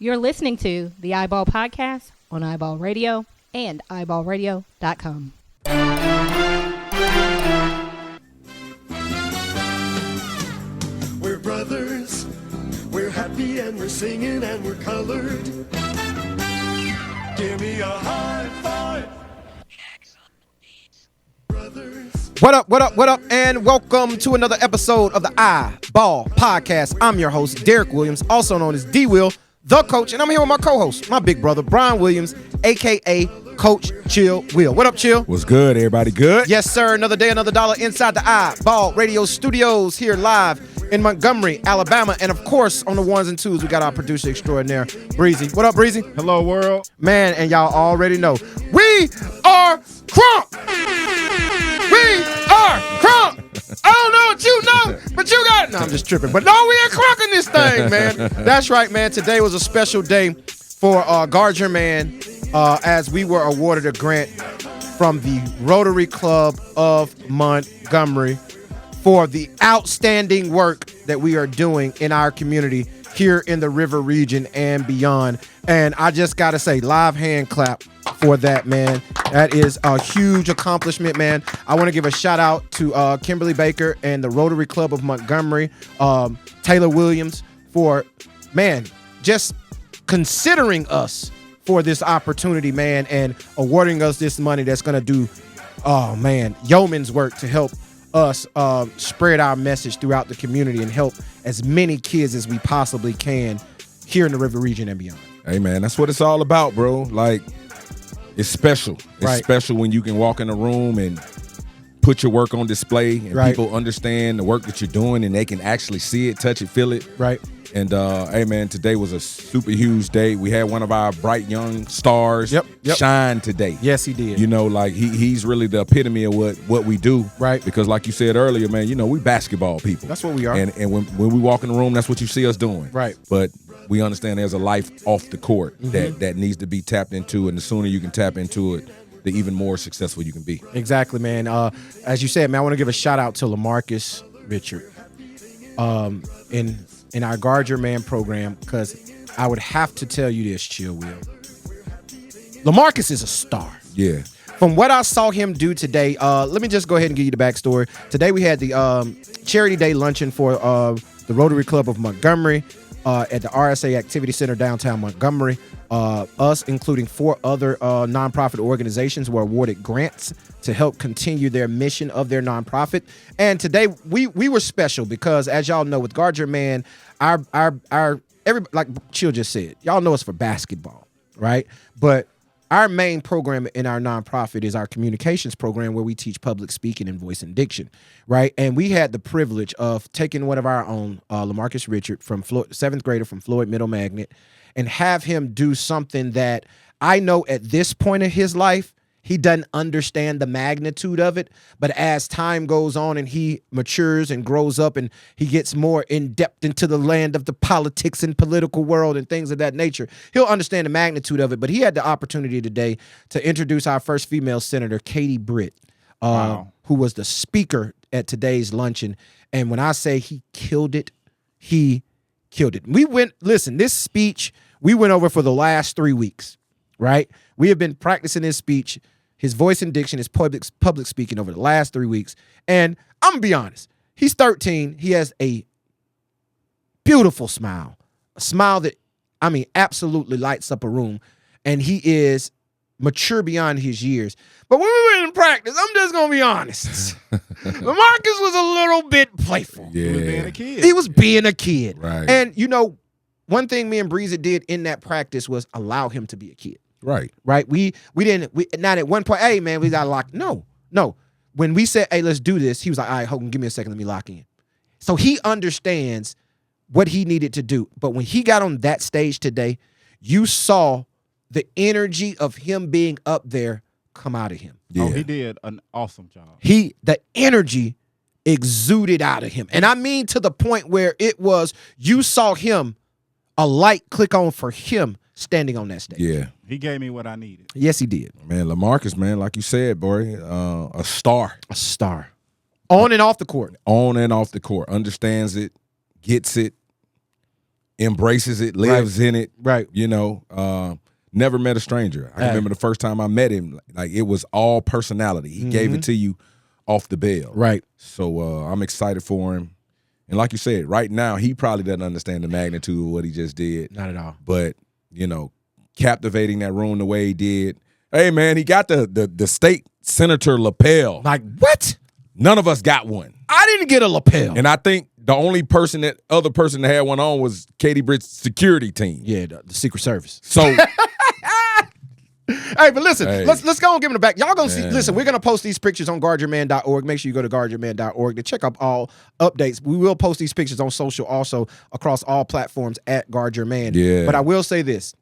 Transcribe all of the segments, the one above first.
You're listening to the iBall podcast on iBall Radio and iBallRadio.com. We're brothers, we're happy and we're singing and we're colored. Give me a high five. Brothers. What up, and welcome to another episode of the iBall podcast. I'm your host, Derek Williams, also known as D-Will, the coach, and I'm here with my co-host, my big brother, Brian Williams, a.k.a. Coach Chill Will. What up, Chill? What's good, everybody? Good? Yes, sir. Another day, another dollar inside the iBall Radio studios here live in Montgomery, Alabama. And, of course, on the ones and twos, we got our producer extraordinaire, Breezy. What up, Breezy? Hello, world. Man, and y'all already know, we are crunk. We are crunk. I don't know what you know, but you got it. No, I'm just tripping. But no, we are crunking this thing, man. That's right, man. Today was a special day for Guard Your Man as we were awarded a grant from the Rotary Club of Montgomery for the outstanding work that we are doing in our community here in the River region and beyond. And I just got to say, live hand clap for that, man. That is a huge accomplishment, man. I want to give a shout out to Kimberly Baker and the Rotary Club of Montgomery, Taylor Williams for, man, just considering us for this opportunity, man, and awarding us this money that's going to do, oh, man, yeoman's work to help us spread our message throughout the community and help as many kids as we possibly can here in the River region and beyond. Hey, man, that's what it's all about, bro. Like, it's special. It's right. Special when you can walk in a room and put your work on display and right. people understand the work that you're doing and they can actually see it, touch it, feel it. Right. And, hey, man, today was a super huge day. We had one of our bright young stars shine today. Yes, he did. You know, like, he's really the epitome of what we do. Right. Because like you said earlier, man, you know, we basketball people. That's what we are. And when we walk in the room, that's what you see us doing. Right. But we understand there's a life off the court that needs to be tapped into, and the sooner you can tap into it, the even more successful you can be. Exactly, man. As you said, man, I want to give a shout out to LaMarcus Richard in our Guard Your Man program, because I would have to tell you this, Chill Will. LaMarcus is a star. Yeah. From what I saw him do today, let me just go ahead and give you the backstory. Today we had the Charity Day luncheon for the Rotary Club of Montgomery at the RSA Activity Center downtown Montgomery. Us, including 4 other nonprofit organizations, were awarded grants to help continue their mission of their nonprofit. And today we were special because, as y'all know, with Guard Your Man, our like Chill just said, y'all know it's for basketball, right? But our main program in our nonprofit is our communications program, where we teach public speaking and voice and diction, right? And we had the privilege of taking one of our own, LaMarcus Richard, from 7th grader from Floyd Middle Magnet, and have him do something that I know at this point in his life, he doesn't understand the magnitude of it. But as time goes on and he matures and grows up and he gets more in depth into the land of the politics and political world and things of that nature, he'll understand the magnitude of it. But he had the opportunity today to introduce our first female senator, Katie Britt, who was the speaker at today's luncheon. And when I say he killed it, he killed it. This speech we went over for the last 3 weeks, right? We have been practicing his speech, his voice and diction, his public speaking over the last 3 weeks. And I'm going to be honest, he's 13. He has a beautiful smile, a smile that, I mean, absolutely lights up a room. And he is mature beyond his years. But when we were in practice, I'm just going to be honest. LaMarcus was a little bit playful. Yeah. He was being a kid. He was being a kid. Right. And, you know, one thing me and Breezy did in that practice was allow him to be a kid. Right. Right. We not at one point, hey, man, we got to lock. No. When we said, hey, let's do this, he was like, all right, Hogan, give me a second. Let me lock in. So he understands what he needed to do. But when he got on that stage today, you saw the energy of him being up there come out of him. Yeah. Oh, he did an awesome job. The energy exuded out of him. And I mean to the point where it was, you saw him, a light click on for him standing on that stage. Yeah. He gave me what I needed. Yes, he did. Man, LaMarcus, man, like you said, boy, a star. A star. On and off the court. On and off the court. Understands it, gets it, embraces it, lives in it. Right. You know, never met a stranger. I remember the first time I met him, like it was all personality. He gave it to you off the bell. Right. So I'm excited for him. And like you said, right now, he probably doesn't understand the magnitude of what he just did. Not at all. But, you know, captivating that room the way he did. Hey, man, he got the state senator lapel. Like, what? None of us got one. I didn't get a lapel. And I think the only other person that had one on was Katie Britt's security team. Yeah, the Secret Service. So Hey, but listen, Hey. let's go and give him the back. Y'all gonna see. Man. Listen, we're gonna post these pictures on guardyourman.org. Make sure you go to guardyourman.org to check up all updates. We will post these pictures on social also across all platforms at Guard Your Man. Yeah. But I will say this.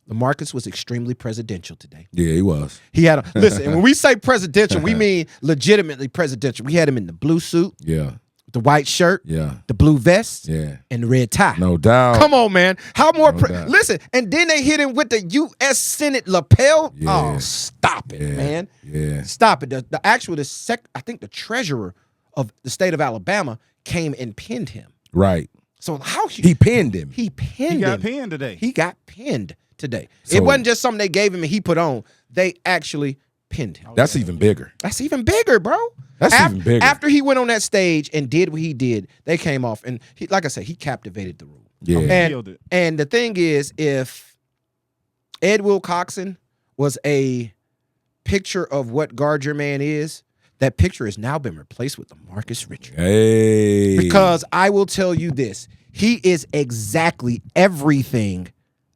LaMarcus was extremely presidential today. yeah, he was. He had listen, and when we say presidential, we mean legitimately presidential. We had him in the blue suit, Yeah, the white shirt, yeah, the blue vest, yeah. and the red tie. No doubt. Come on, man. How more? No doubt. Listen, and then they hit him with the U.S. Senate lapel. Yeah. Oh, stop it, Yeah. man. Yeah. Stop it. I think the treasurer of the state of Alabama came and pinned him. Right. So how He pinned him. he pinned He got him. pinned today. He got pinned today. So- It wasn't just something they gave him and he put on. They actually pinned him. That's even bigger. That's even bigger, bro. That's even bigger. After he went on that stage and did what he did, they came off and he, like I said, he captivated the room. Yeah. And, Killed it. and the thing is, if Ed Wilcoxon was a picture of what Guard Your Man is, that picture has now been replaced with Marcus Richard. Hey. Because I will tell you this, he is exactly everything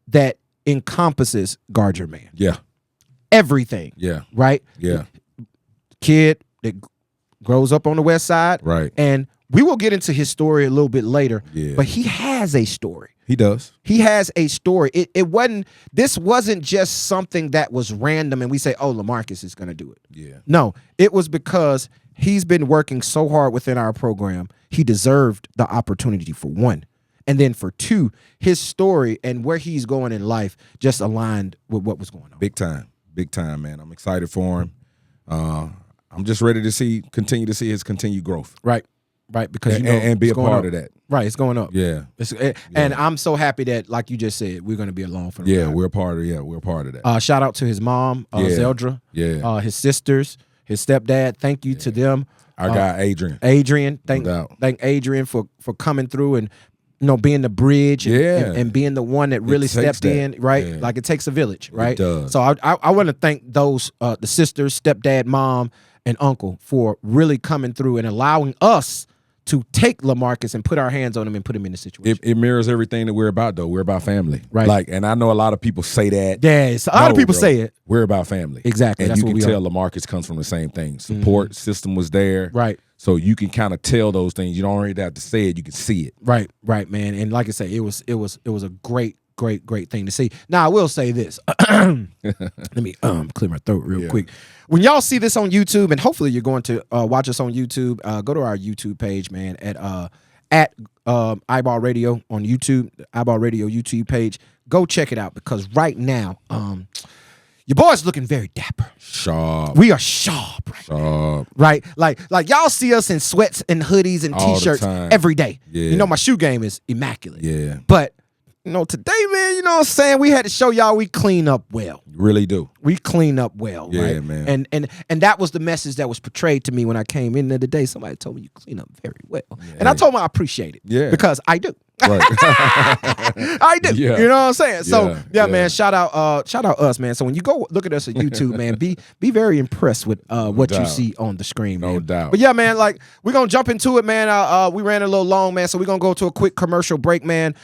that encompasses Guard Your Man. Yeah. Everything, Yeah. right? Yeah. Kid that grows up on the west side. Right. And we will get into his story a little bit later. Yeah. But he has a story. He does. He has a story. This wasn't just something that was random and we say, oh, LaMarcus is going to do it. Yeah. No, it was because he's been working so hard within our program. He deserved the opportunity for one. And then for two, his story and where he's going in life just aligned with what was going on. Big time. Big time, man. I'm excited for him. I'm just ready to continue to see his continued growth. Right. Right. Because you know and be it's a going part up. of that. Right. It's going up. Yeah. And I'm so happy that, like you just said, we're going to be along for the Yeah, ride. we're a part of that. Shout out to his mom, Yeah. Zeldra, Yeah. his sisters, his stepdad. Thank you to them. Our guy Adrian. Adrian, thank doubt. Adrian for coming through and being the bridge and, Yeah. and being the one that really takes stepped that. in, right? Yeah. Like it takes a village, right? does. So I want to thank those the sisters, stepdad, mom, and uncle for really coming through and allowing us to take LaMarcus and put our hands on him and put him in the situation. It mirrors everything that we're about, though. We're about family. Right. Like, and I know a lot of people say that. Yes, a lot of No, people bro. say it. We're about family. Exactly. And That's you what can we tell are. LaMarcus comes from the same thing. Support system was there. Right. So you can kind of tell those things. You don't really have to say it. You can see it. Right, man. And like I say, it was a great thing to see. Now I will say this. Let me clear my throat real quick. When y'all see this on YouTube, and hopefully you're going to watch us on YouTube, go to our YouTube page, man, at iBall Radio on YouTube, the iBall Radio YouTube page. Go check it out because right now, your boy's looking very dapper. Sharp. We are sharp, right? Sharp. Right, like y'all see us in sweats and hoodies and All the t-shirts time. every day. Yeah. You know my shoe game is immaculate. Yeah. But today, man, you know what I'm saying? We had to show y'all we clean up well. Really do. We clean up well, Yeah, right? man. And that was the message that was portrayed to me when I came in the other day. Somebody told me you clean up very well. And I told them I appreciate it. Yeah. Because I do. Right. I do. Yeah. You know what I'm saying? So Yeah, yeah, yeah. man, shout out us, man. So when you go look at us on YouTube, man, be very impressed with what you doubt. see on the screen, No man. doubt. But yeah, man, like we're gonna jump into it, man. We ran a little long, man. So we're gonna go to a quick commercial break, man.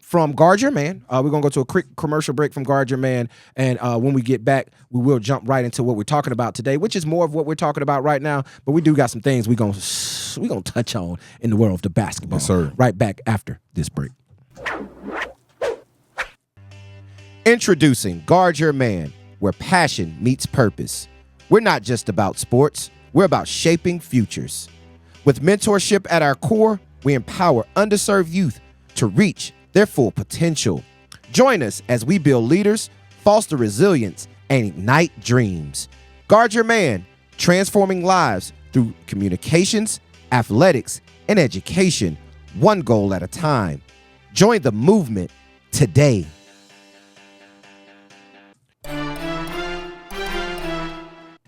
From Guard Your Man. We're gonna go to a quick commercial break from Guard Your Man. And when we get back, we will jump right into what we're talking about today, which is more of what we're talking about right now. But we do got some things we're gonna touch on in the world of basketball. Yes, sir. Right back after this break. Introducing Guard Your Man, where passion meets purpose. We're not just about sports, we're about shaping futures. With mentorship at our core, we empower underserved youth to reach their full potential. Join us as we build leaders, foster resilience, and ignite dreams. Guard Your Man, transforming lives through communications, athletics, and education, one goal at a time. Join the movement today.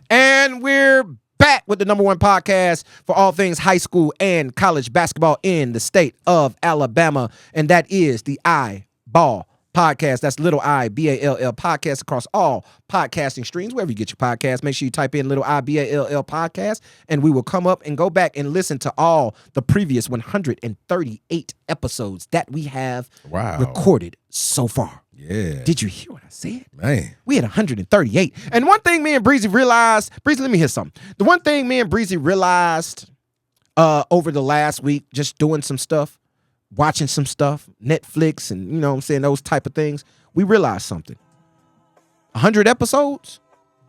And we're back with the #1 podcast for all things high school and college basketball in the state of Alabama. And that is the iBall podcast. That's little iBall podcast across all podcasting streams. Wherever you get your podcast, make sure you type in little iBall podcast, and we will come up and go back and listen to all the previous 138 episodes that we have recorded so far. Yeah. Did you hear what I said? Man. We had 138. And one thing me and Breezy realized, Breezy, let me hear something. The one thing me and Breezy realized over the last week, just doing some stuff, watching some stuff, Netflix and, you know what I'm saying, those type of things, we realized something. 100 episodes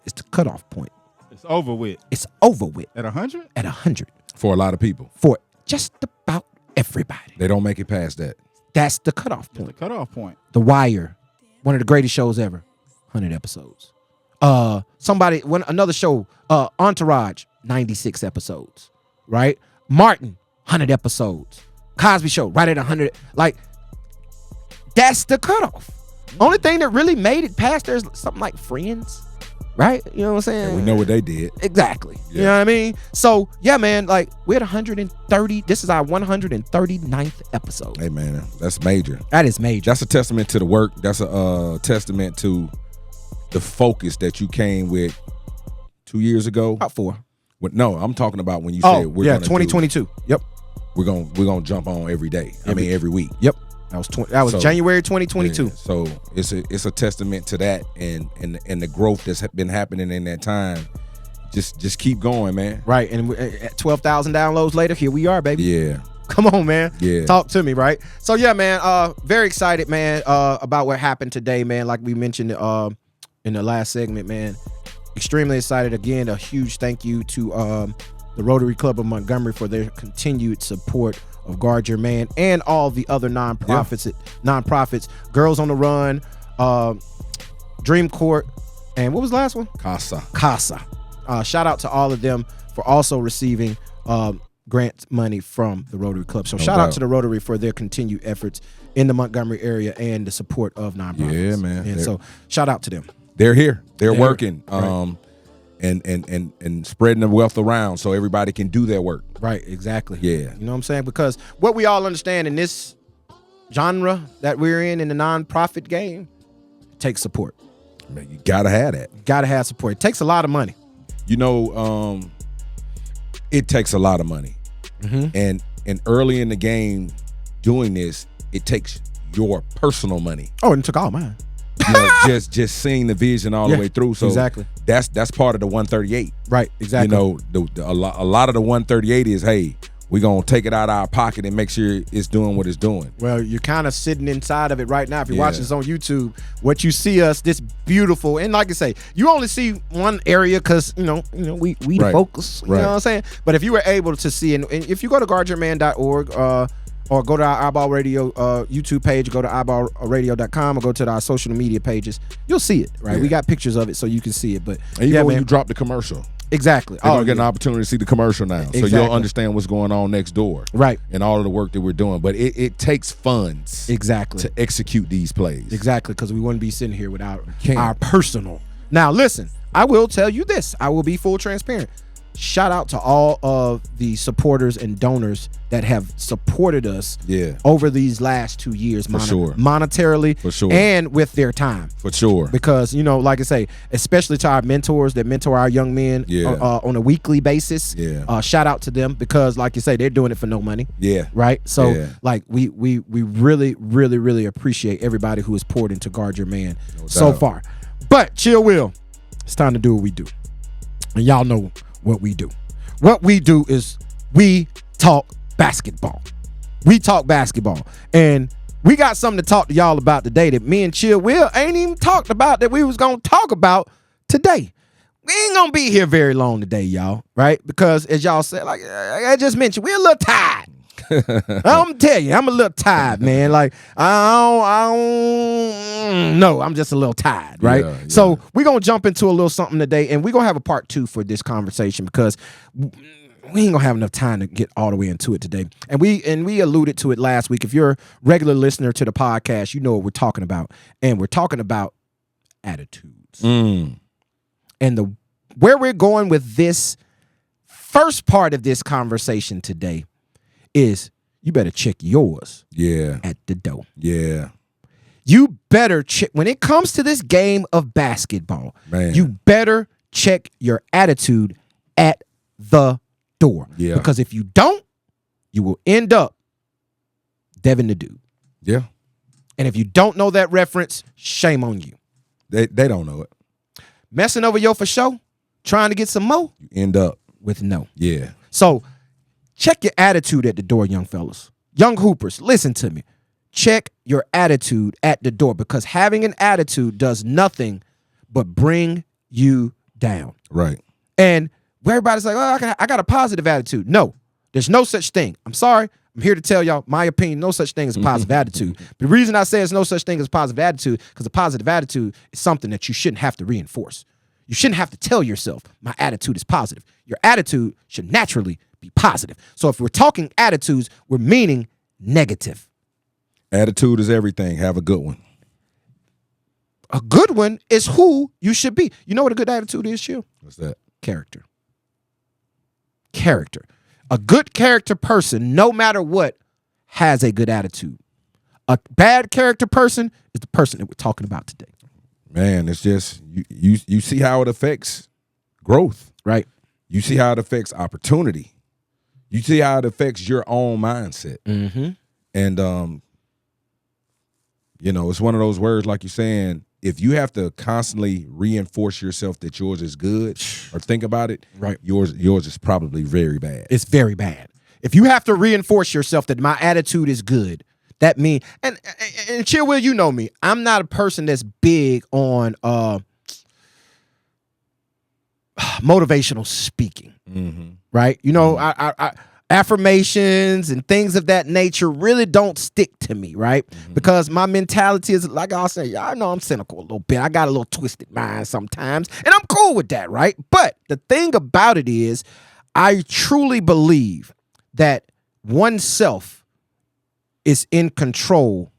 is the cutoff point. It's over with. It's over with. At 100? At 100. For a lot of people. For just about everybody. They don't make it past that. That's the cutoff That's the point. cutoff point. The Wire, one of the greatest shows ever. 100 episodes. Another show, Entourage, 96 episodes. Right? Martin, 100 episodes. Cosby Show, right at 100. Like, that's the cutoff. Only thing that really made it past there is something like Friends. Right? You know what I'm saying? And we know what they did. Exactly. Yeah. You know what I mean? So, yeah, man, like, we're at 130. This is our 139th episode. Hey, man, that's major. That is major. That's a testament to the work. That's a testament to the focus that you came with 2 years ago. About 4. No, I'm talking about when you said we're yeah, gonna 2022. Yep. We're gonna jump on every day. Every week. Yep. That was January 2022. Yeah, so it's a testament to that and the growth that's been happening in that time. Just keep going, man. Right. And at 12,000 downloads later, here we are, baby. Yeah. Come on, man. Yeah. Talk to me, right? So yeah, man, very excited, man, about what happened today, man. Like we mentioned in the last segment, man. Extremely excited. Again, a huge thank you to the Rotary Club of Montgomery for their continued support of Guard Your Man and all the other nonprofits, Girls on the Run, Dream Court, and what was the last one? Casa. Shout out to all of them for also receiving grant money from the Rotary Club. So shout out to the Rotary for their continued efforts in the Montgomery area and the support of nonprofits. Yeah, man. And so shout out to them. They're here. They're working. Right. And spreading the wealth around so everybody can do their work. Right, exactly. Yeah. You know what I'm saying? Because what we all understand in this genre that we're in the nonprofit game, takes support. Man, you gotta have that. Gotta have support. It takes a lot of money. You know, it takes a lot of money. Mm-hmm. And early in the game doing this, it takes your personal money. Oh, and it took all mine. You know, just seeing the vision all the way through. So exactly. That's part of the 138. Right, exactly. You know, a lot of the 138 is, hey, we're going to take it out of our pocket and make sure it's doing what it's doing. Well, you're kind of sitting inside of it right now. If you're watching this on YouTube, what you see us, this beautiful, and like I say, you only see one area because, we Right. focus, you know what I'm saying? But if you were able to see, and if you go to guardyourman.org, or go to our iBall Radio YouTube page, go to iBallradio.com, or go to our social media pages, you'll see it, right? Yeah. We got pictures of it so you can see it. But And even when you drop the commercial, exactly. you're going to get an opportunity to see the commercial now. So Exactly. you'll understand what's going on next door. Right. And all of the work that we're doing. But it takes funds Exactly. to execute these plays. Exactly, because we wouldn't be sitting here without Can't. our personal. Now, listen, I will tell you this. I will be full transparent. Shout out to all of the supporters and donors that have supported us over these last 2 years, monetarily, For sure. and with their time. For sure. Because, like I say, especially to our mentors that mentor our young men on a weekly basis. Yeah. Shout out to them because, like you say, they're doing it for no money. Yeah. Right? So, Yeah. like, we really, really, really appreciate everybody who has poured into Guard Your Man so doubt. far. But, Chill Will, it's time to do what we do. And y'all know what we do. What we do is we talk basketball. We talk basketball. And we got something to talk to y'all about today that me and Chill Will ain't even talked about that we was going to talk about today. We ain't going to be here very long today, y'all, right? Because as y'all said, like I just mentioned, we're a little tired. I'm tell you, I'm a little tired, man. Like I don't know, I'm just a little tired, right? Yeah. So we're gonna jump into a little something today, and we're gonna have a part 2 for this conversation because we ain't gonna have enough time to get all the way into it today. And we alluded to it last week. If you're a regular listener to the podcast, you know what we're talking about. And we're talking about attitudes. And where we're going with this first part of this conversation today is you better check yours at the door. Yeah. You better check when it comes to this game of basketball. Man. You better check your attitude at the door. Yeah. Because if you don't, you will end up Devin the Dude. Yeah. And if you don't know that reference, shame on you. They don't know it. Messing over your for show, trying to get some more, You end up. with no. Yeah. So check your attitude at the door, young fellas. Young hoopers, listen to me. Check your attitude at the door, because having an attitude does nothing but bring you down. Right. And where everybody's like, oh, I got a positive attitude. No, there's no such thing. I'm sorry. I'm here to tell y'all my opinion. No such thing as a positive attitude. But the reason I say there's no such thing as a positive attitude, because a positive attitude is something that you shouldn't have to reinforce. You shouldn't have to tell yourself my attitude is positive. Your attitude should naturally be positive. So if we're talking attitudes, we're meaning negative. Attitude is everything. Have a good one. A good one is who you should be. You know what a good attitude is, Chill? What's that? Character. Character. A good character person, no matter what, has a good attitude. A bad character person is the person that we're talking about today. Man, it's just you see how it affects growth. Right. You see how it affects opportunity. You see how it affects your own mindset. Mm-hmm. And it's one of those words, like you're saying, if you have to constantly reinforce yourself that yours is good or think about it, right, yours is probably very bad. It's very bad. If you have to reinforce yourself that my attitude is good, that means, and Chill Will, you know me, I'm not a person that's big on motivational speaking, right? You know, I affirmations and things of that nature really don't stick to me, right? Because my mentality is, like I say, I know I'm cynical a little bit. I got a little twisted mind sometimes, and I'm cool with that, right? But the thing about it is, I truly believe that oneself is in control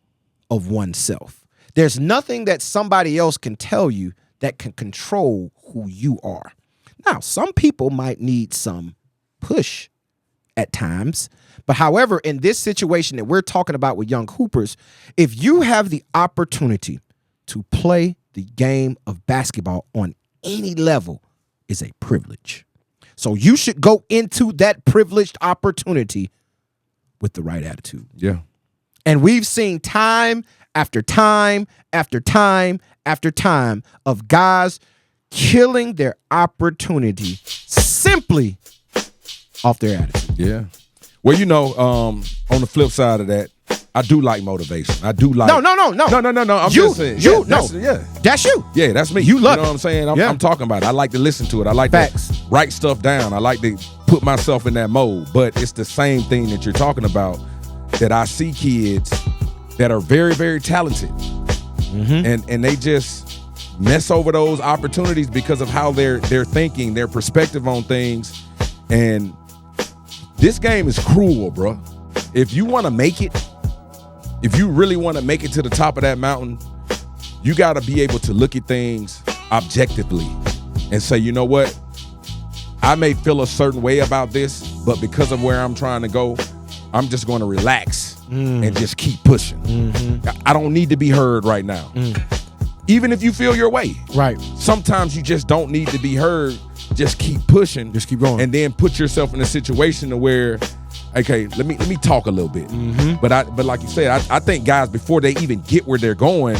of oneself. There's nothing that somebody else can tell you that can control who you are. Now, some people might need some push at times. But however, in this situation that we're talking about with young hoopers, if you have the opportunity to play the game of basketball on any level, is a privilege. So you should go into that privileged opportunity with the right attitude. Yeah. And we've seen time after time after time after time of guys killing their opportunity simply off their attitude. Yeah. Well, on the flip side of that, I do like motivation. I do like No. I'm just saying. That's you. Yeah, that's me. You love know it. what I'm saying? Yeah. I'm talking about it. I like to listen to it. I like Facts. to write stuff down. I like to put myself in that mode. But it's the same thing that you're talking about, that I see kids that are very, very talented. And they just mess over those opportunities because of how they're thinking, their perspective on things. And this game is cruel, bro. If you want to make it, if you really want to make it to the top of that mountain, you got to be able to look at things objectively and say, you know what? I may feel a certain way about this, but because of where I'm trying to go, I'm just going to relax and just keep pushing. I don't need to be heard right now. Even if you feel your way. Right. Sometimes you just don't need to be heard. Just keep pushing. Just keep going. And then put yourself in a situation to where, okay, let me talk a little bit. But like you said, I think guys, before they even get where they're going,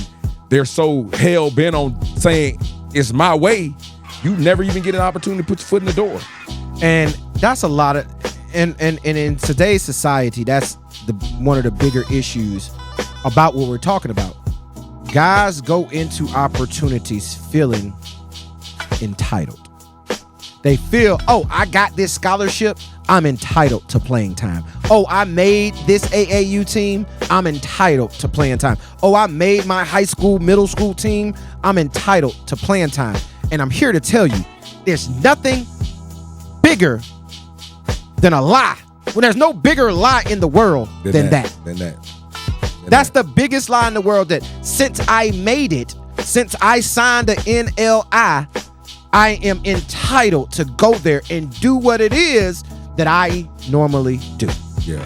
they're so hell bent on saying it's my way, you never even get an opportunity to put your foot in the door. And that's a lot of, and in today's society, that's one of the bigger issues about what we're talking about. Guys go into opportunities feeling entitled. They feel, oh, I got this scholarship, I'm entitled to playing time. Oh, I made this AAU team, I'm entitled to playing time. Oh, I made my high school, middle school team, I'm entitled to playing time. And I'm here to tell you, there's nothing bigger than a lie. When there's no bigger lie in the world than that. That's the biggest lie in the world, that since I made it, since I signed the NLI, I am entitled to go there and do what it is that I normally do. Yeah.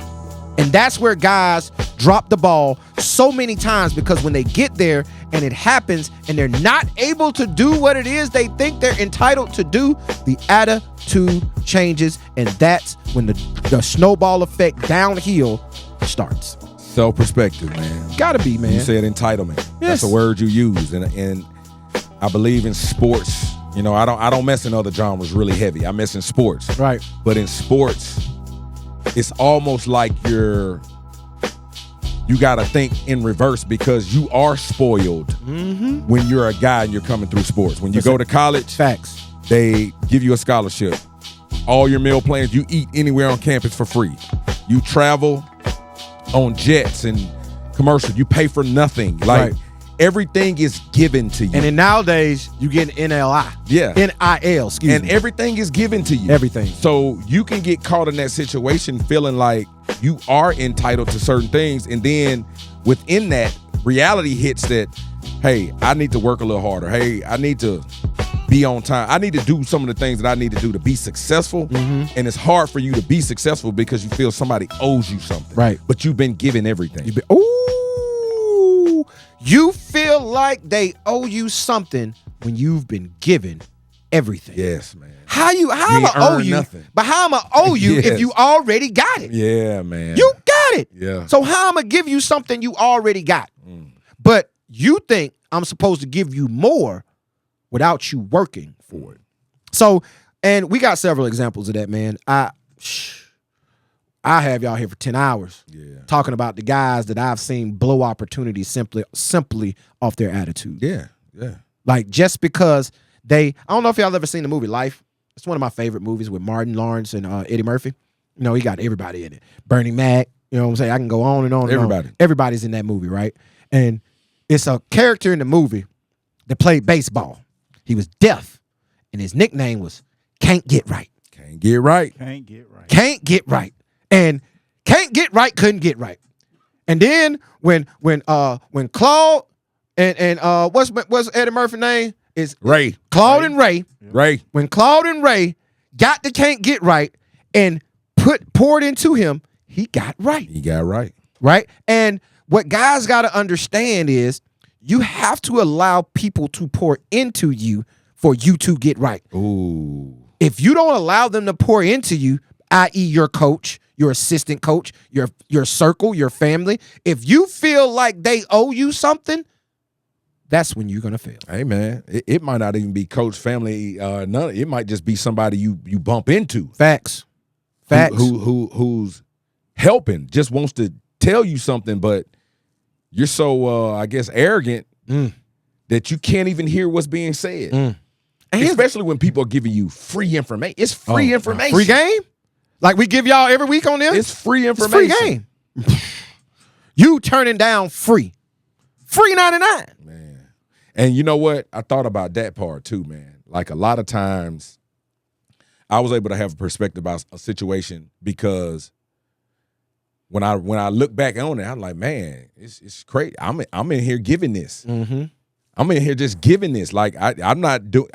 And that's where guys drop the ball so many times, because when they get there and it happens and they're not able to do what it is they think they're entitled to do, the attitude changes, and that's when the snowball effect downhill starts. Self-perspective, man. Gotta be, man. You said entitlement. Yes. That's a word you use, and I believe in sports. You know, I don't mess in other genres really heavy. I mess in sports. Right. But in sports, it's almost like you got to think in reverse, because you are spoiled when you're a guy and you're coming through sports. When you go to college, Facts. they give you a scholarship. All your meal plans, you eat anywhere on campus for free. You travel on jets and commercial. You pay for nothing. Like, Right. everything is given to you. And then nowadays, you get NLI. Yeah. NIL, excuse And me. everything is given to you. Everything. So you can get caught in that situation feeling like you are entitled to certain things. And then within that, reality hits that, hey, I need to work a little harder. Hey, I need to be on time. I need to do some of the things that I need to do to be successful. And it's hard for you to be successful because you feel somebody owes you something. Right. But you've been given everything. Ooh, you feel like they owe you something when you've been given everything. Yes, man. How You I'ma ain't owe earned you? nothing. But how I'ma owe you Yes. if you already got it? Yeah, man. You got it. Yeah. So how I'ma give you something you already got? But you think I'm supposed to give you more without you working for it. So, and we got several examples of that, man. I have y'all here for 10 hours talking about the guys that I've seen blow opportunities simply off their attitude. Yeah, yeah. Like, just because I don't know if y'all ever seen the movie Life. It's one of my favorite movies with Martin Lawrence and Eddie Murphy. You know, he got everybody in it. Bernie Mac, you know what I'm saying? I can go on and on and Everybody. on. Everybody's in that movie, right? And it's a character in the movie that played baseball. He was deaf, and his nickname was Can't Get Right. Can't get right. Can't get right. Can't get right. And can't get right, couldn't get right. And then when Claude and what's Eddie Murphy's name? Is Ray. Claude and Ray. Ray. When Claude and Ray got the can't get right and poured into him, he got right. He got right. Right? And what guys got to understand is you have to allow people to pour into you for you to get right. Ooh. If you don't allow them to pour into you, i.e. your coach, your assistant coach, your circle, your family, if you feel like they owe you something, that's when you're going to fail. Hey, man, it might not even be coach, family. It might just be somebody you bump into. Facts. Facts. Who's helping, just wants to tell you something, but you're so, I guess, arrogant that you can't even hear what's being said. And Especially when people are giving you free information. It's free information. Free game? Like we give y'all every week on this? It's free It's information. free game. You turning down free. Free 99. Man. And you know what? I thought about that part too, man. Like, a lot of times I was able to have a perspective about a situation because when I look back on it, I'm like, man, it's crazy. I'm in here giving this. Mm-hmm. I'm in here just giving this. Like, I'm not doing.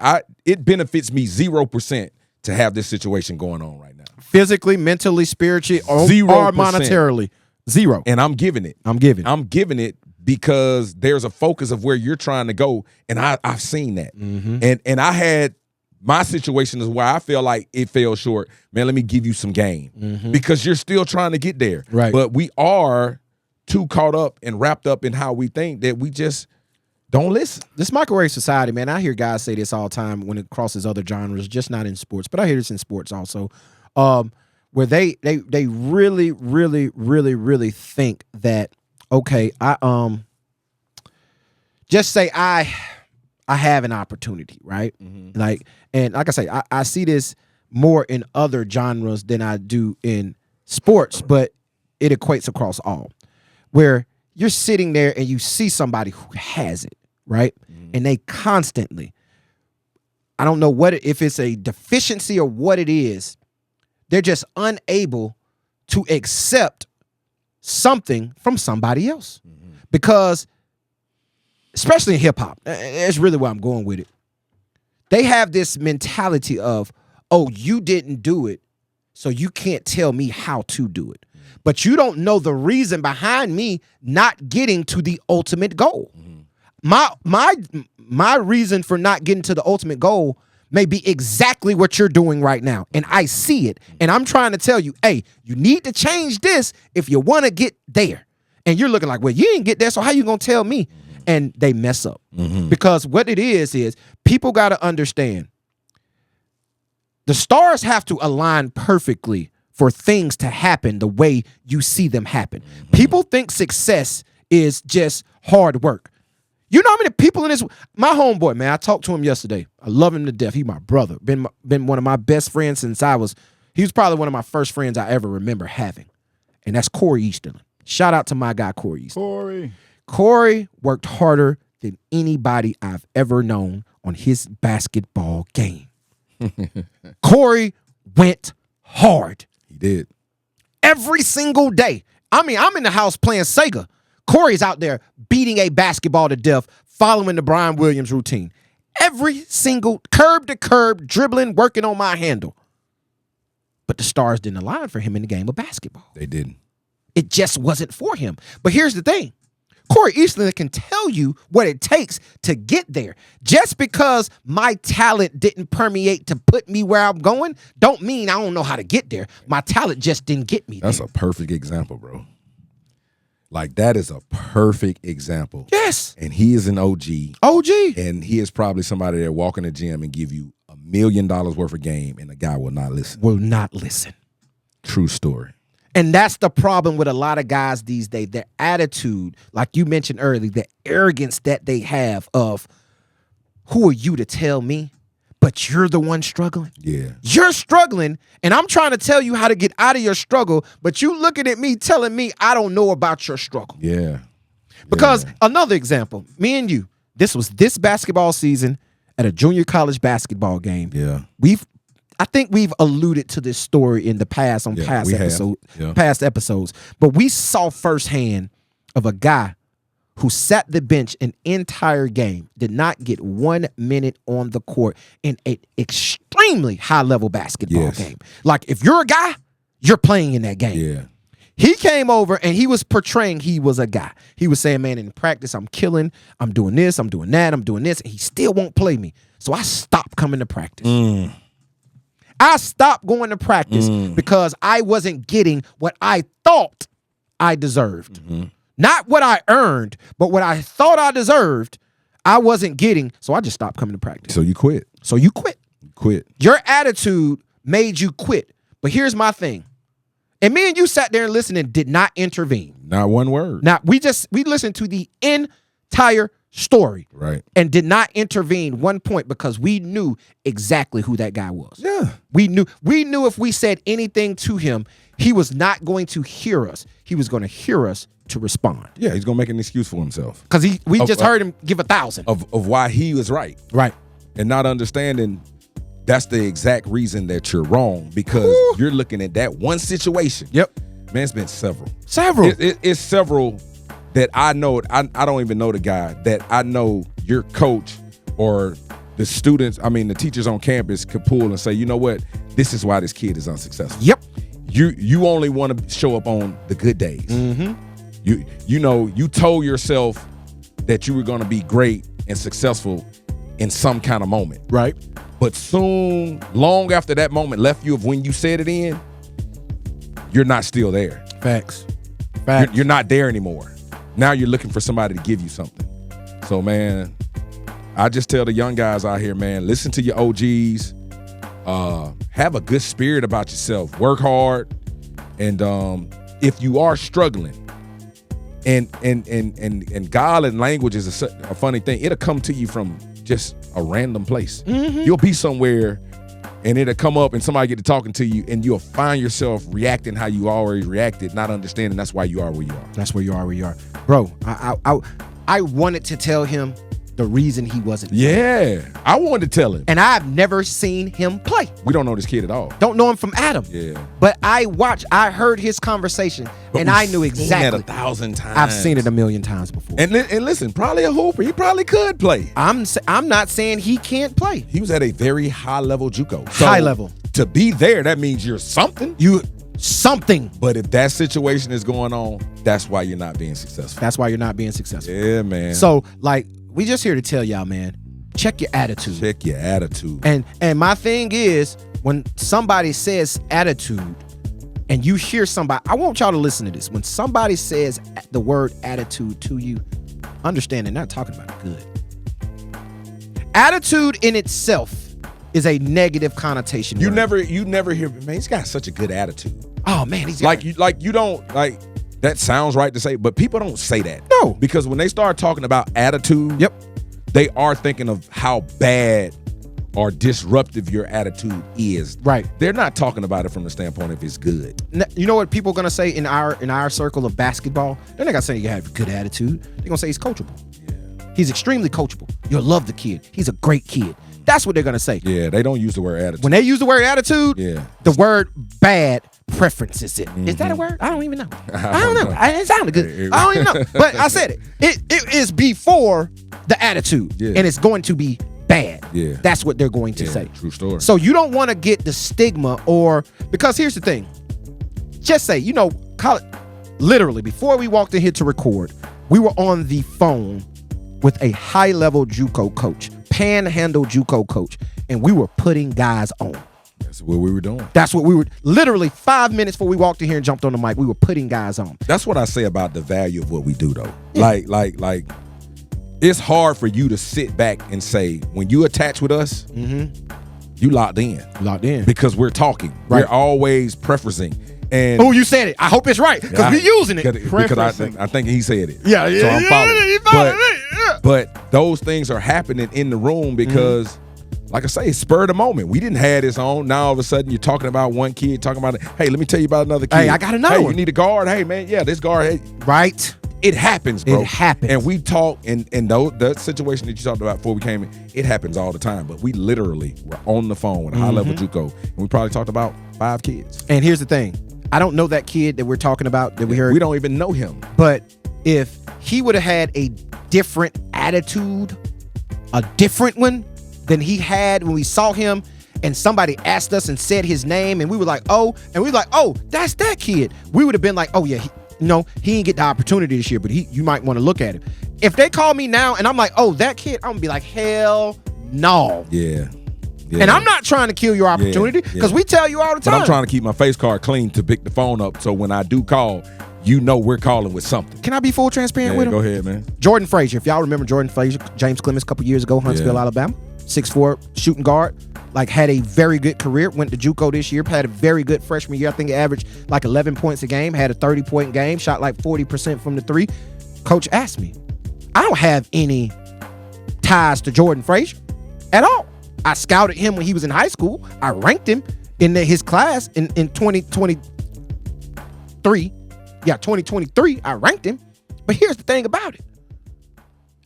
It benefits me 0% to have this situation going on right now. Physically, mentally, spiritually, or 0%. monetarily. Zero. And I'm giving it. I'm giving. I'm giving it because there's a focus of where you're trying to go, and I've seen that. And I had my situation is where I feel like it fell short. Man, let me give you some game because you're still trying to get there. Right. But we are too caught up and wrapped up in how we think that we just don't listen. This microwave society, man, I hear guys say this all the time when it crosses other genres, just not in sports, but I hear this in sports also, where they really, really, really, really think that, okay, just say I have an opportunity, right? Like, and like I say, I see this more in other genres than I do in sports, but it equates across all, where you're sitting there and you see somebody who has it, right? And they constantly, I don't know if it's a deficiency or what it is, They're just unable to accept something from somebody else. Because, especially in hip hop, that's really where I'm going with it. They have this mentality of, oh, you didn't do it, so you can't tell me how to do it. But you don't know the reason behind me not getting to the ultimate goal. My reason for not getting to the ultimate goal may be exactly what you're doing right now. And I see it. And I'm trying to tell you, hey, you need to change this if you want to get there. And you're looking like, well, you didn't get there, so how you going to tell me? And they mess up. Because what it is people got to understand the stars have to align perfectly for things to happen the way you see them happen. People think success is just hard work. You know how many people in this? My homeboy, man, I talked to him yesterday. I love him to death. He's my brother. Been one of my best friends since he was probably one of my first friends I ever remember having. And that's Corey Easterling. Shout out to my guy, Corey Easterling. Corey worked harder than anybody I've ever known on his basketball game. Corey went hard. He did. Every single day. I mean, I'm in the house playing Sega. Corey's out there beating a basketball to death, following the Brian Williams routine. Every single curb to curb, dribbling, working on my handle. But the stars didn't align for him in the game of basketball. They didn't. It just wasn't for him. But here's the thing. Corey Eastland can tell you what it takes to get there. Just because my talent didn't permeate to put me where I'm going, don't mean I don't know how to get there. My talent just didn't get me there. That's a perfect example, bro. Like, that is a perfect example. Yes. And he is an OG. OG. And he is probably somebody that walk in the gym and give you $1 million worth of game, and the guy will not listen. Will not listen. True story. And that's the problem with a lot of guys these days. Their attitude, like you mentioned earlier, the arrogance that they have of, who are you to tell me? But you're the one struggling. Yeah. You're struggling, and I'm trying to tell you how to get out of your struggle, but you looking at me telling me I don't know about your struggle. Yeah. Because another example, me and you, this was this basketball season at a junior college basketball game. Yeah. I think we've alluded to this story in the past on past episodes, but we saw firsthand of a guy who sat the bench an entire game, did not get 1 minute on the court in an extremely high-level basketball game. Like, if you're a guy, you're playing in that game. Yeah. He came over and he was portraying he was a guy. He was saying, man, in practice, I'm killing, I'm doing this, I'm doing that, I'm doing this, and he still won't play me. So I stopped coming to practice. I stopped going to practice because I wasn't getting what I thought I deserved. Not what I earned, but what I thought I deserved, I wasn't getting, so I just stopped coming to practice. So you quit. So you quit. Quit. Your attitude made you quit. But here's my thing. And me and you sat there and listened and did not intervene. Not one word. Now, we listened to the entire story. Right. And did not intervene 1 point because we knew exactly who that guy was. Yeah. We knew if we said anything to him, he was not going to hear us. He was going to hear us to respond. Yeah, he's gonna make an excuse for himself. Because we just heard him give 1,000. Of why he was right. Right. And not understanding that's the exact reason that you're wrong, because you're looking at that one situation. Yep. Man, it's been several. It's several that I know. I don't even know the guy, that I know your coach or the students, the teachers on campus could pull and say, you know what, this is why this kid is unsuccessful. Yep. You only want to show up on the good days. Mm-hmm. You told yourself that you were going to be great and successful in some kind of moment. Right. But soon, long after that moment left you of when you said it in, you're not still there. Facts. You're not there anymore. Now you're looking for somebody to give you something. So, man, I just tell the young guys out here, man, listen to your OGs. Have a good spirit about yourself. Work hard. And if you are struggling, and God and language is a funny thing. It'll come to you from just a random place. Mm-hmm. You'll be somewhere and it'll come up and somebody get to talking to you and you'll find yourself reacting how you always reacted, not understanding that's why you are where you are. That's where you are where you are. Bro, I wanted to tell him the reason he wasn't. Yeah, I wanted to tell him. And I've never seen him play. We don't know this kid at all. Don't know him from Adam. Yeah. But I heard his conversation, But and we've I knew seen exactly. that 1,000 times. I've seen it a million times before. And listen, probably a hooper. He probably could play. I'm not saying he can't play. He was at a very high level JUCO. So High level. To be there, that means you're something. Something. But if that situation is going on, that's why you're not being successful. That's why you're not being successful. Yeah, man. So, like, we just here to tell y'all, man, check your attitude. Check your attitude. And my thing is, when somebody says attitude, and you hear somebody, I want y'all to listen to this. When somebody says the word attitude to you, understand they're not talking about it good. Attitude in itself is a negative connotation. You word. never hear, man, he's got such a good attitude. Oh man, he's You don't like that sounds right to say, but people don't say that. No. Because when they start talking about attitude, Yep. they are thinking of how bad or disruptive your attitude is. Right. They're not talking about it from the standpoint if it's good. You know what people are gonna say in our circle of basketball? They're not gonna say you have a good attitude. They're gonna say he's coachable. Yeah. He's extremely coachable. You'll love the kid. He's a great kid. That's what they're gonna say. Yeah, they don't use the word attitude. When they use the word attitude, Yeah. the word bad preferences it. Is that a word? I don't even know. I don't know. It sounded good. I don't even know. But I said it. It is before the attitude. Yeah. And it's going to be bad. Yeah. That's what they're going to Yeah, say. true story. So you don't want to get the stigma because here's the thing. Just say, literally, before we walked in here to record, we were on the phone with a high-level JUCO coach, panhandle JUCO coach, and we were putting guys on. That's what we were doing. That's what we were, literally 5 minutes before we walked in here and jumped on the mic, we were putting guys on. That's what I say about the value of what we do, though. Yeah. Like, it's hard for you to sit back and say, when you attach with us, you locked in. Locked in. Because we're talking. Right. We're always preferencing. And Oh, you said it. I hope it's right, because we're using it. Because I think he said it. Yeah. So I'm following. He followed it. Yeah. But those things are happening in the room because, like I say, it's spur of the moment. We didn't have this on. Now all of a sudden you're talking about one kid, talking about, hey, let me tell you about another kid. Hey, I got another Hey, one. you need a guard? Hey, man, yeah, this guard. Hey. Right. It happens, bro. It happens. And we talk, and that situation that you talked about before we came in, it happens all the time. But we literally were on the phone with a high-level JUCO, and we probably talked about 5 kids. And here's the thing. I don't know that kid that we're talking about that we heard. We don't even know him. But if he would have had a different attitude, a different one than he had when we saw him, and somebody asked us and said his name, and we were like, oh, that's that kid, we would have been like, oh yeah, he didn't get the opportunity this year, but you might want to look at him. If they call me now and I'm like, oh, that kid, I'm gonna be like, hell no. Yeah. And I'm not trying to kill your opportunity, because we tell you all the time. But I'm trying to keep my face card clean to pick the phone up, so when I do call, we're calling with something. Can I be full transparent with him? Go ahead, man. Jordan Frazier. If y'all remember Jordan Frazier, James Clemens a couple years ago, Huntsville, Alabama. 6'4", shooting guard. Like, had a very good career. Went to JUCO this year. Had a very good freshman year. I think he averaged like 11 points a game. Had a 30-point game. Shot like 40% from the three. Coach asked me. I don't have any ties to Jordan Frazier at all. I scouted him when he was in high school. I ranked him in his class in 2023. Yeah, 2023, I ranked him. But here's the thing about it.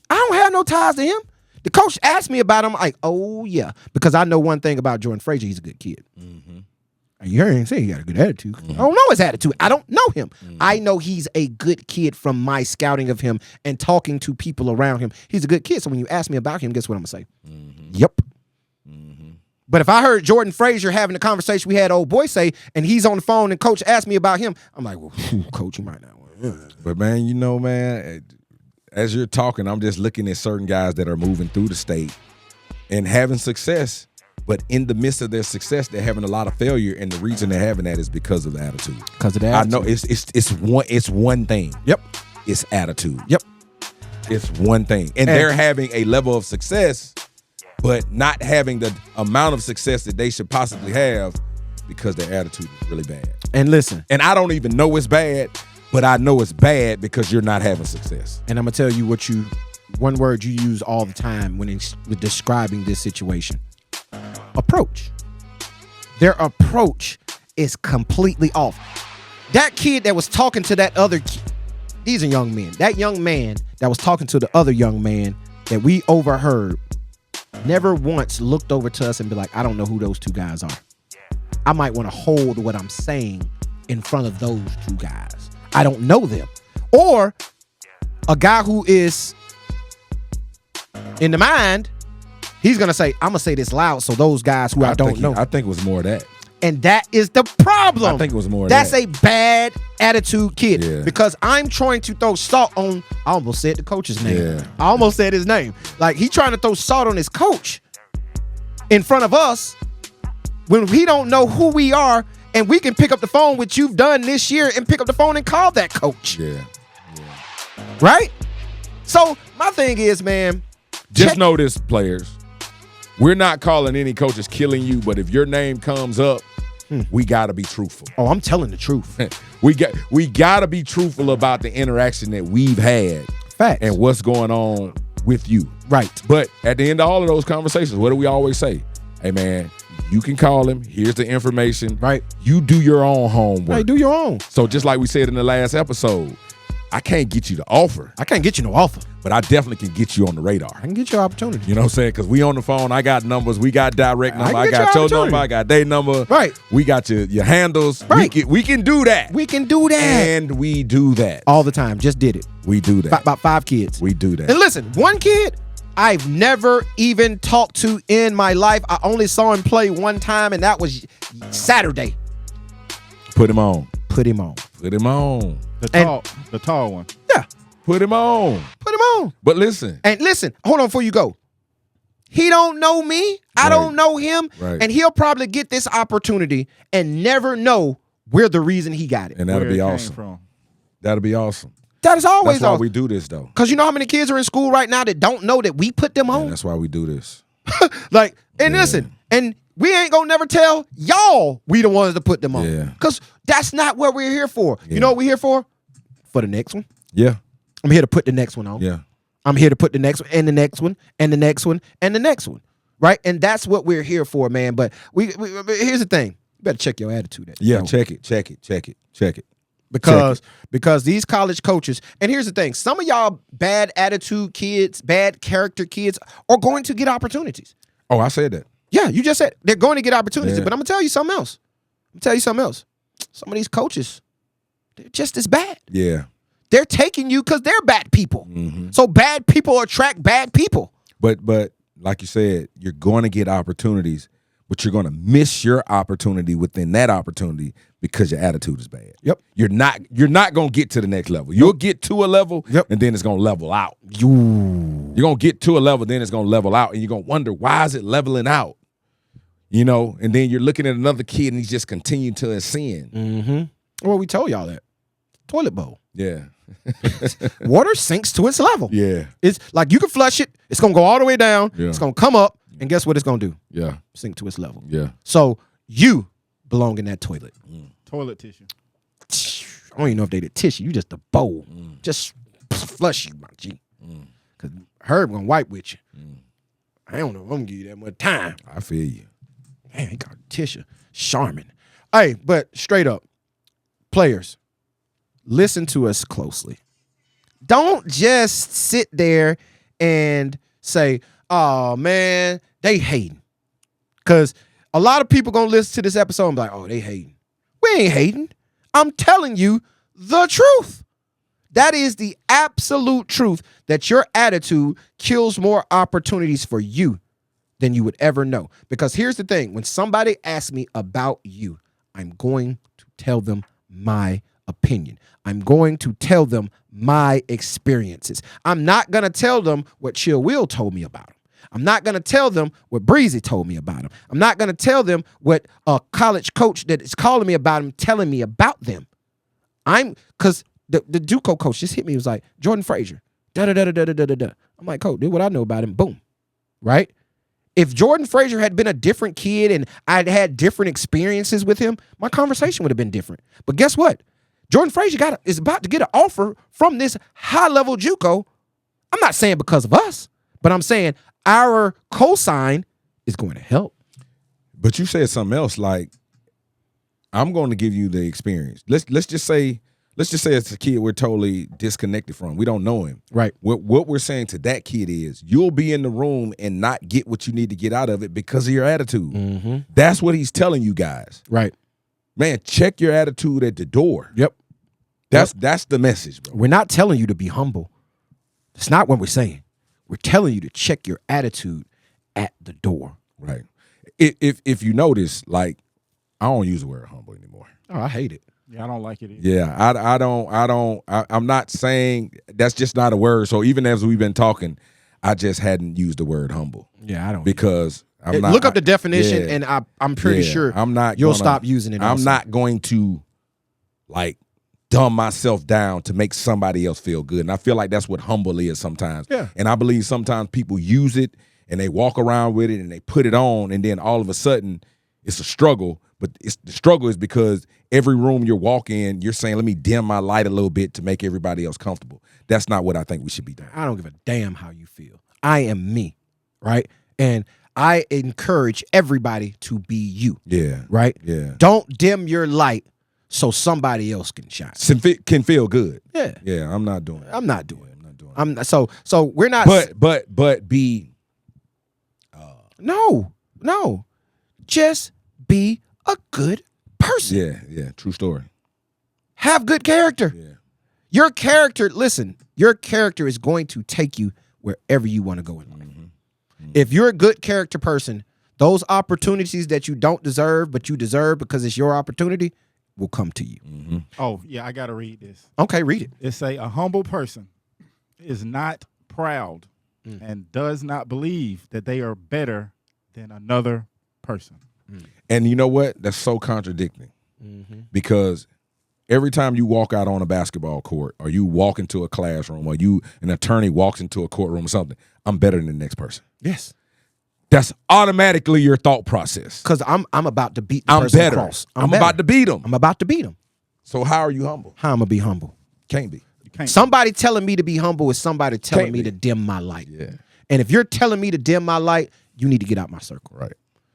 I don't have no ties to him. The coach asked me about him. I'm like, oh, yeah. Because I know one thing about Jordan Frazier. He's a good kid. And you heard him say he got a good attitude. I don't know his attitude. I don't know him. I know he's a good kid from my scouting of him and talking to people around him. He's a good kid. So when you ask me about him, guess what I'm going to say? Yep. But if I heard Jordan Frazier having the conversation we had old boy say, and he's on the phone and coach asked me about him, I'm like, well, coach, you might not want to. But man, man, as you're talking, I'm just looking at certain guys that are moving through the state and having success, but in the midst of their success, they're having a lot of failure, and the reason they're having that is because of the attitude. Because of the attitude. I know it's one thing. Yep. It's attitude. Yep. It's one thing. And they're having a level of success, but not having the amount of success that they should possibly have because their attitude is really bad. And listen. And I don't even know it's bad, but I know it's bad because you're not having success. And I'm going to tell you one word you use all the time when describing this situation. Approach. Their approach is completely off. That kid that was talking to that other kid, these are young men. That young man that was talking to the other young man that we overheard never once looked over to us and be like, I don't know who those two guys are. I might want to hold what I'm saying in front of those two guys. I don't know them. Or a guy who is in the mind, he's going to say, I'm going to say this loud so those guys who I don't know. I think it was more of that. And that is the problem. I think it was more of That's that. a bad attitude kid. Yeah. Because I'm trying to throw salt on, I almost said the coach's name. Yeah. I almost said his name. Like, he's trying to throw salt on his coach in front of us when he don't know who we are, and we can pick up the phone, which you've done this year, and pick up the phone and call that coach. Yeah. Right? So my thing is, man, Just know this, players. We're not calling any coaches killing you, but if your name comes up, we got to be truthful. oh, I'm telling the truth. We got to be truthful about the interaction that we've had Facts. and what's going on with you. Right. But at the end of all of those conversations, what do we always say? Hey, man, you can call him. Here's the information. Right. You do your own homework. Hey, do your own. So just like we said in the last episode, I can't get you the offer, I can't get you no offer. but I definitely can get you on the radar. I can get your opportunity. You know what I'm saying? Because we on the phone. I got numbers. We got direct number. I can get got your your number. opportunity. I got their number. Right. We got your handles. Right. We can do that. We can do that. And we do that. All the time. Just did it. We do that. About 5 kids. We do that. And listen, one kid I've never even talked to in my life. I only saw him play one time, and that was Saturday. Put him on. Put him on. Put him on. The tall one. Yeah, Put him on. put him on. But listen. And listen, hold on before you go. He don't know me. I Right. don't know him. Right. And he'll probably get this opportunity and never know we're the reason he got it. And that'll Where be it came awesome. From. That'll be awesome. That is always That's why awesome. we do this, though. Because you know how many kids are in school right now that don't know that we put them Yeah, on? that's why we do this. Like, and Yeah. listen, and we ain't gonna never tell y'all we the ones to put them on. Yeah. Because that's not what we're here for. Yeah. You know what we're here for? For the next one. Yeah. I'm here to put the next one on. Yeah. I'm here to put the next one and the next one and the next one and the next one. Right? And that's what we're here for, man. But we here's the thing. You better check your attitude at Yeah. yo. Check it. Because these college coaches, and here's the thing, some of y'all bad attitude kids, bad character kids are going to get opportunities. Oh, I said that. Yeah, you just said they're going to get opportunities. Yeah. But I'm gonna tell you something else. Some of these coaches, they're just as bad. Yeah. They're taking you because they're bad people. Mm-hmm. So bad people attract bad people. But like you said, you're going to get opportunities, but you're going to miss your opportunity within that opportunity because your attitude is bad. Yep. You're not going to get to the next level. You'll get to a level, Yep. and then it's going to level out. You. You're going to get to a level, then it's going to level out, and you're going to wonder, why is it leveling out? You know, and then you're looking at another kid, and he's just continuing to ascend. Mm-hmm. Well, we told y'all that. Toilet bowl. Yeah. Water sinks to its level. Yeah. It's like you can flush it. It's going to go all the way down. Yeah. It's going to come up. And guess what it's going to do? Yeah. Sink to its level. Yeah. So you belong in that toilet. Toilet tissue. I don't even know if they did tissue. You just a bowl. Just flush you, my G. Because Herb going to wipe with you. I don't know if I'm going to give you that much time. I feel you. Man, he got tissue. Charmin. Hey, but straight up, players, listen to us closely. Don't just sit there and say, oh, man, they hating. Because a lot of people going to listen to this episode and be like, oh, they hating. We ain't hating. I'm telling you the truth. That is the absolute truth, that your attitude kills more opportunities for you than you would ever know. Because here's the thing. When somebody asks me about you, I'm going to tell them my opinion. I'm going to tell them my experiences. I'm not going to tell them what Chill Will told me about him. I'm not going to tell them what Breezy told me about him. I'm not going to tell them what a college coach that is calling me about him telling me about them. Because the JUCO coach just hit me. He was like, Jordan Frazier, da-da-da-da-da-da-da-da. I'm like, coach, dude, what I know about him, boom, right? If Jordan Frazier had been a different kid and I'd had different experiences with him, my conversation would have been different. But guess what? Jordan Frazier is about to get an offer from this high-level JUCO. I'm not saying because of us, but I'm saying our cosign is going to help. But you said something else, like, I'm going to give you the experience. Let's let's just say it's a kid we're totally disconnected from. We don't know him. Right. What we're saying to that kid is you'll be in the room and not get what you need to get out of it because of your attitude. Mm-hmm. That's what he's telling you guys. Right. Man, check your attitude at the door. Yep. That's the message, bro. We're not telling you to be humble. That's not what we're saying. We're telling you to check your attitude at the door. Right. If you notice, like, I don't use the word humble anymore. Oh, I hate it. Yeah, I don't like it either. Yeah, I'm not saying that's just not a word. So even as we've been talking, I just hadn't used the word humble. Yeah, I don't. Because I'm not. Look up the definition, yeah, and I'm pretty sure I'm not. You'll gonna, stop using it. I'm also. not going to, like, dumb myself down to make somebody else feel good. And I feel like that's what humble is sometimes. Yeah. And I believe sometimes people use it and they walk around with it and they put it on, and then all of a sudden it's a struggle. But the struggle is because every room you walk in, you're saying, let me dim my light a little bit to make everybody else comfortable. That's not what I think we should be doing. I don't give a damn how you feel. I am me, right? And I encourage everybody to be you. Yeah. Right? Yeah. Don't dim your light so somebody else can shine. Can feel good. Yeah. Yeah, I'm not doing it. I'm not doing it. I'm not doing it. I'm not, so we're not. But be. No. Just be a good person. Yeah. True story. Have good character. Yeah. Your character, listen, your character is going to take you wherever you want to go in life. Mm-hmm. If you're a good character person, those opportunities that you don't deserve, but you deserve because it's your opportunity, will come to you. Mm-hmm. Oh, yeah, I got to read this. Okay, read it. It say a humble person is not proud and does not believe that they are better than another person. And you know what? That's so contradicting. Because every time you walk out on a basketball court or you walk into a classroom or an attorney walks into a courtroom or something, I'm better than the next person. Yes. That's automatically your thought process. Because I'm about to beat the I'm person better. across. I'm about to beat him. I'm about to beat him. So how are you humble? How I'm going to be humble? Can't be. You can't. Somebody telling me to be humble is somebody telling Can't me be. to dim my light. Yeah. And if you're telling me to dim my light, you need to get out my circle. Right.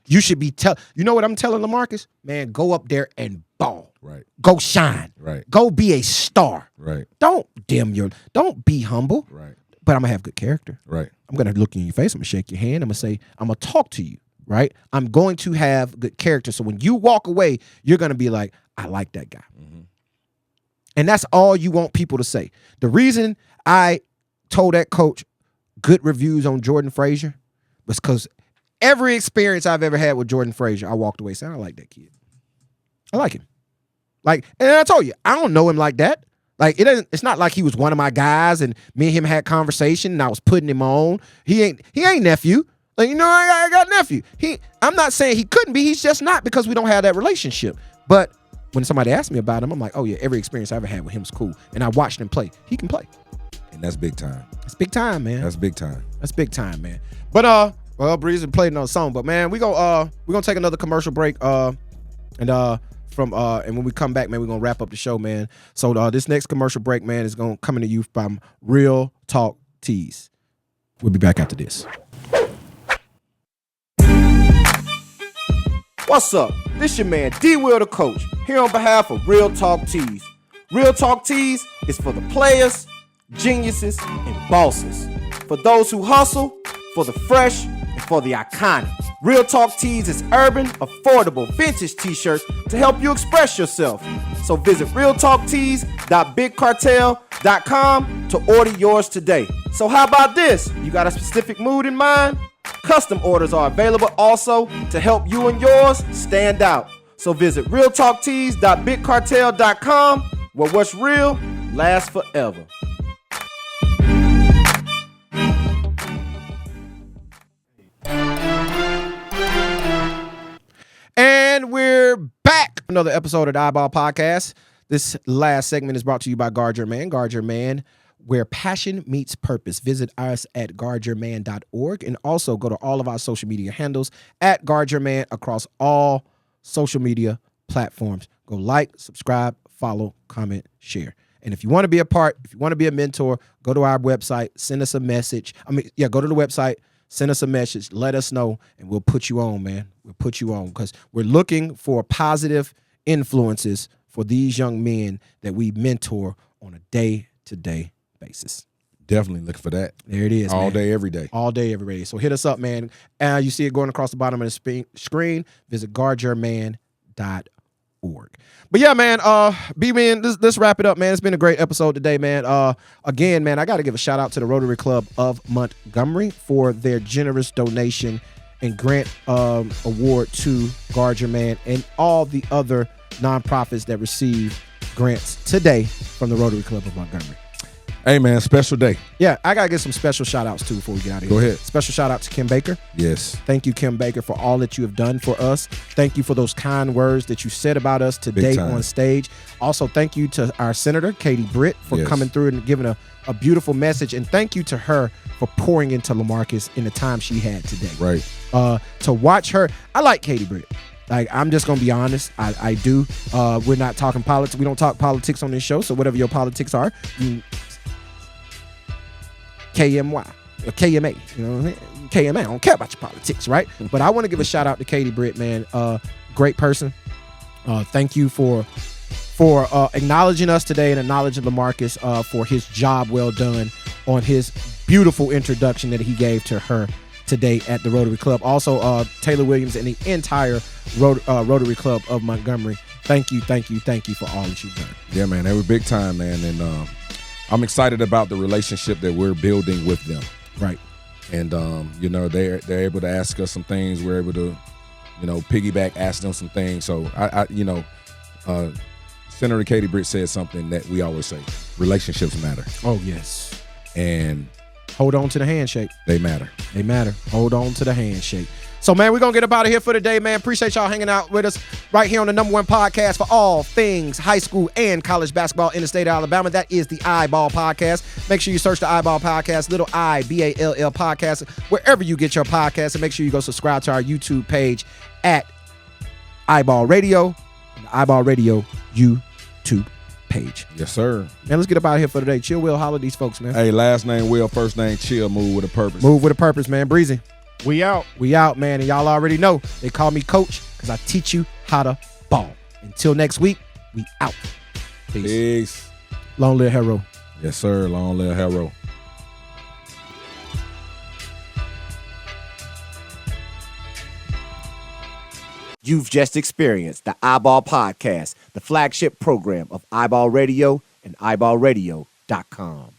You should be you know what I'm telling LaMarcus? Man, go up there and ball. Right. Go shine. Right. Go be a star. Right. Don't be humble. Right. But I'm gonna have good character. Right. I'm gonna look you in your face. I'm gonna shake your hand. I'm gonna say, I'm gonna talk to you. Right. I'm going to have good character. So when you walk away, you're gonna be like, I like that guy. Mm-hmm. And that's all you want people to say. The reason I told that coach good reviews on Jordan Frazier was because every experience I've ever had with Jordan Frazier, I walked away saying, I like that kid. I like him. Like, and I told you, I don't know him like that. Like, it's not like he was one of my guys and me and him had conversation and I was putting him on. He ain't nephew. Like, you know, I got nephew. I'm not saying he couldn't be. He's just not, because we don't have that relationship. But when somebody asked me about him, I'm like, oh yeah, every experience I ever had with him is cool. And I watched him play. He can play. And that's big time. That's big time, man. That's big time. That's big time, man. But well, Breeze played another song, but man, we're gonna take another commercial break. And when we come back, man, we're gonna wrap up the show, man. So this next commercial break, man, is gonna come to you from Real Talk Tees. We'll be back after this. What's up? This your man D Will the Coach, here on behalf of Real Talk Tees. Real Talk Tees is for the players, geniuses, and bosses. For those who hustle, for the fresh, and for the iconic. Real Talk Tees is urban, affordable, vintage t-shirts to help you express yourself. So visit realtalktees.bigcartel.com to order yours today. So how about this? You got a specific mood in mind? Custom orders are available also to help you and yours stand out. So visit realtalktees.bigcartel.com, where what's real lasts forever. And we're back. Another episode of the iBall Podcast. This last segment is brought to you by Guard Your Man. Guard Your Man, where passion meets purpose. Visit us at guardyourman.org and also go to all of our social media handles at Guard Your Man across all social media platforms. Go like, subscribe, follow, comment, share. And if you want to be a part, if you want to be a mentor, go to our website, send us a message. Go to the website, send us a message, let us know, and we'll put you on, man. We'll put you on because we're looking for positive influences for these young men that we mentor on a day-to-day basis. Definitely look for that. There it is, All man. day, every day. All day, every day. So hit us up, man. You see it going across the bottom of the screen. Visit guardyourman.org. But yeah, man, B-Man, let's wrap it up, man. It's been a great episode today, man. Again, man, I got to give a shout out to the Rotary Club of Montgomery for their generous donation and grant award to Guard Your Man and all the other nonprofits that receive grants today from the Rotary Club of Montgomery. Hey, man, special day. Yeah, I got to get some special shout outs too before we get out of here. Go ahead. Special shout out to Kim Baker. Yes. Thank you, Kim Baker, for all that you have done for us. Thank you for those kind words that you said about us today on stage. Also, thank you to our Senator, Katie Britt, for coming through and giving a beautiful message. And thank you to her for pouring into LaMarcus in the time she had today. Right. To watch her, I like Katie Britt. Like, I'm just going to be honest. I do. We're not talking politics. We don't talk politics on this show. So whatever your politics are, KMY or KMA, you know, KMA. I don't care about your politics, right? But I want to give a shout out to Katie Britt, man. Great person. Thank you for acknowledging us today and acknowledging LaMarcus for his job well done on his beautiful introduction that he gave to her today at the Rotary Club. Also, Taylor Williams and the entire Rotary Club of Montgomery. Thank you for all that you've done. Yeah, man, they were big time, man, and I'm excited about the relationship that we're building with them. Right. And you know, they're able to ask us some things. We're able to, you know, piggyback, ask them some things. So I you know, Senator Katie Britt said something that we always say: relationships matter. Oh yes. And hold on to the handshake. They matter. They matter. Hold on to the handshake. So, man, we're going to get up out of here for today, man. Appreciate y'all hanging out with us right here on the #1 podcast for all things high school and college basketball in the state of Alabama. That is the iBall podcast. Make sure you search the iBall podcast, little iBall podcast, wherever you get your podcasts. And make sure you go subscribe to our YouTube page at iBall Radio, the iBall Radio YouTube page. Yes, sir. Man, let's get up out of here for today. Chill Will, holler these folks, man. Hey, last name Will, first name Chill, move with a purpose. Move with a purpose, man. Breezy. We out. We out, man. And y'all already know they call me Coach because I teach you how to ball. Until next week, we out. Peace. Long live Hero. Yes, sir. Long live Hero. You've just experienced the iBall Podcast, the flagship program of iBall Radio and iBallradio.com.